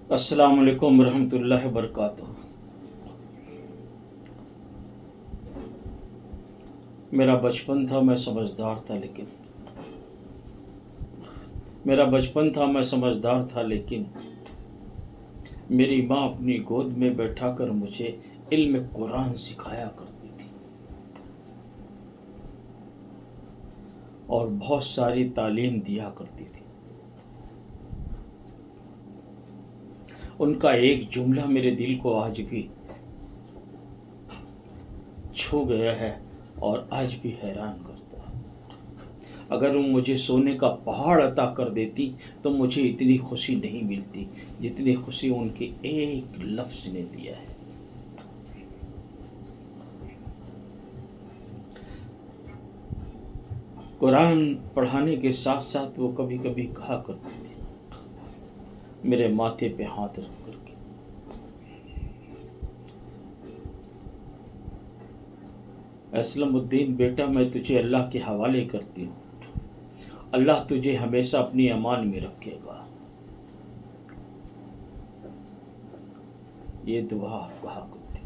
अस्सलाम वालेकुम रहमतुल्लाहि व बरकातुहू। मेरा बचपन था मैं समझदार था लेकिन मेरी माँ अपनी गोद में बैठाकर मुझे इल्म कुरान सिखाया करती थी और बहुत सारी तालीम दिया करती थी। उनका एक जुमला मेरे दिल को आज भी छू गया है और आज भी हैरान करता है। अगर वो मुझे सोने का पहाड़ अता कर देती तो मुझे इतनी खुशी नहीं मिलती जितनी खुशी उनके एक लफ्ज़ ने दिया है। कुरान पढ़ाने के साथ साथ वो कभी कभी कहा करती थी मेरे माथे पे हाथ रख करके, असलमुद्दीन बेटा, मैं तुझे अल्लाह के हवाले करती हूँ, अल्लाह तुझे हमेशा अपनी अमान में रखेगा। ये दुआ कहा करती थी।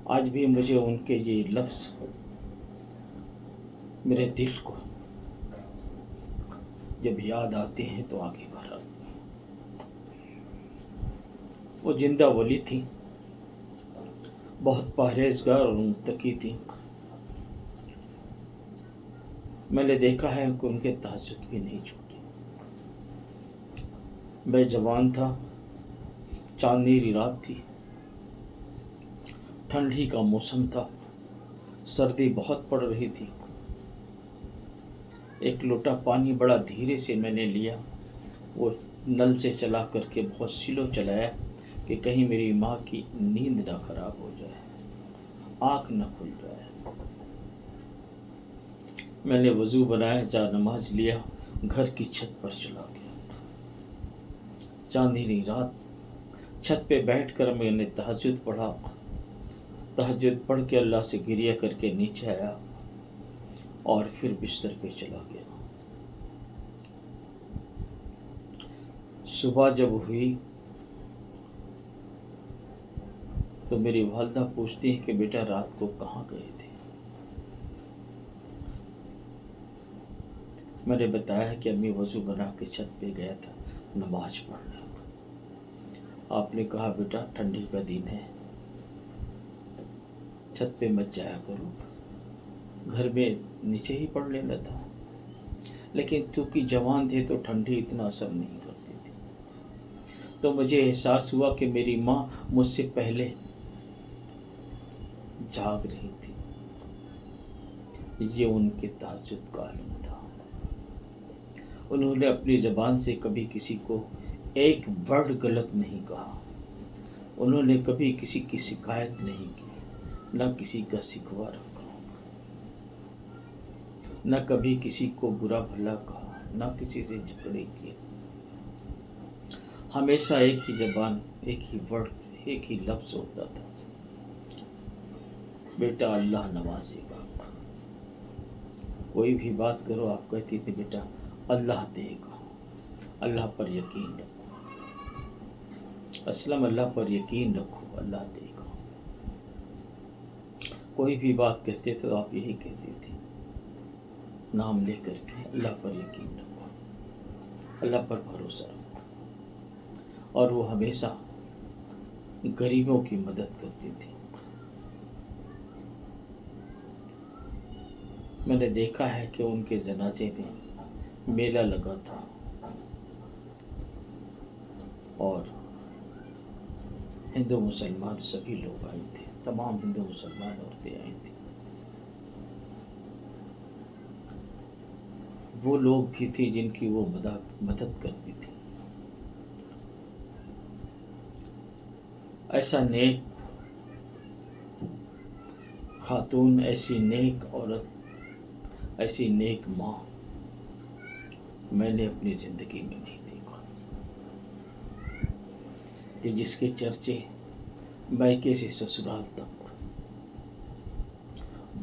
आज भी मुझे उनके ये लफ्ज़ मेरे दिल को जब याद आते हैं तो आंखें भर आती हैं। वो जिंदा वली थी, बहुत परहेजगार और मुत्तकी थी। मैंने देखा है कि उनके तहज्जुद भी नहीं छूटे। मैं जवान था, चांदनी रात थी, ठंडी का मौसम था, सर्दी बहुत पड़ रही थी। एक लोटा पानी बड़ा धीरे से मैंने लिया, वो नल से चला करके बहुत स्लो चलाया कि कहीं मेरी माँ की नींद ना खराब हो जाए, आँख न खुल जाए। मैंने वज़ू बनाया, जा नमाज लिया, घर की छत पर चला गया। चांदनी रात, छत पे बैठकर मैंने तहज्जुद पढ़ा। तहज्जुद पढ़ के अल्लाह से गिरिया करके नीचे आया और फिर बिस्तर पे चला गया। सुबह जब हुई तो मेरी वालिदा पूछती है कि बेटा रात को कहाँ गए थे। मैंने बताया कि अम्मी वज़ू बना के छत पे गया था नमाज पढ़ने। आपने कहा बेटा ठंडी का दिन है, छत पे मत जाया करो, घर में नीचे ही पढ़ लेना था। लेकिन चूँकि जवान थे तो ठंडी इतना असर नहीं करती थी। तो मुझे एहसास हुआ कि मेरी माँ मुझसे पहले जाग रही थी। ये उनके तहज्जुद का इल्म था। उन्होंने अपनी ज़बान से कभी किसी को एक वर्ड गलत नहीं कहा। उन्होंने कभी किसी की शिकायत नहीं की, न किसी का शिकवा रखा, न कभी किसी को बुरा भला कहा, न किसी से झगड़े किए। हमेशा एक ही ज़बान, एक ही वर्ड, एक ही लफ्ज़ होता था, बेटा अल्लाह नवाजेगा। कोई भी बात करो आप कहती थी बेटा अल्लाह देगा, अल्लाह पर यकीन रखो, असलम अल्लाह पर यकीन रखो, अल्लाह देगा। कोई भी बात कहते तो आप यही कहती थी, नाम लेकर के अल्लाह पर यकीन रखो, अल्लाह पर भरोसा रखो। और वो हमेशा गरीबों की मदद करती थी। मैंने देखा है कि उनके जनाजे में मेला लगा था और हिंदू मुसलमान सभी लोग आए थे, तमाम हिंदू मुसलमान औरतें आई थी। वो लोग भी थे जिनकी वो मदद करती थी। ऐसा नेक खातून, ऐसी नेक औरत, ऐसी नेक माँ मैंने अपनी ज़िंदगी में नहीं देखा कि जिसके चर्चे मैके से ससुराल तक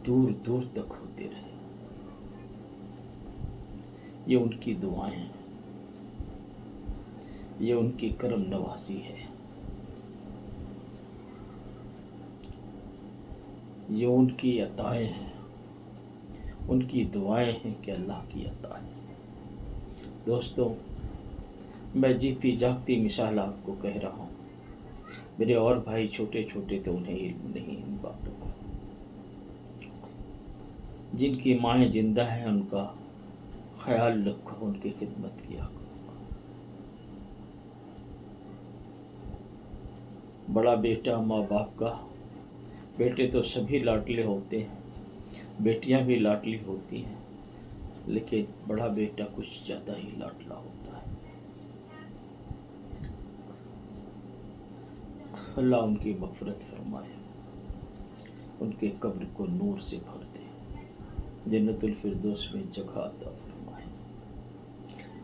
दूर दूर तक होते रहे। ये उनकी दुआएं हैं। یہ ان کی کرم نوازی ہے، یہ ان کی عطائیں ہیں، ان کی دعائیں ہیں کہ اللہ کی عطا ہے۔ دوستوں، میں جیتی جاگتی مثال آپ کو کہہ رہا ہوں۔ میرے اور بھائی چھوٹے چھوٹے تھے، انہیں علم نہیں ان باتوں کا۔ جن کی مائیں زندہ ہیں ان کا خیال رکھو، ان کی خدمت کیا کرو۔ بڑا بیٹا ماں باپ کا، بیٹے تو سبھی لاڈلے ہوتے ہیں، بیٹیاں بھی لاڈلی ہوتی ہیں، لیکن بڑا بیٹا کچھ زیادہ ہی لاڈلا ہوتا ہے۔ اللہ ان کی مغفرت فرمائے، ان کے قبر کو نور سے بھر دے، جنت الفردوس میں جگہ عطا فرمائے۔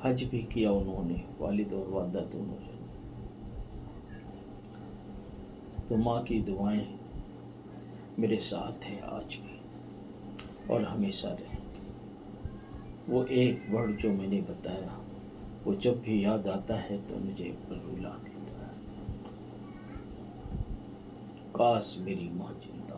حج بھی کیا انہوں نے، والد اور والدہ دونوں جن۔ تو ماں کی دعائیں میرے ساتھ ہیں آج بھی اور ہمیشہ رہیں گی۔ وہ ایک ورڈ جو میں نے بتایا، وہ جب بھی یاد آتا ہے تو مجھے رلا دیتا ہے، کاش میری ماں زندہ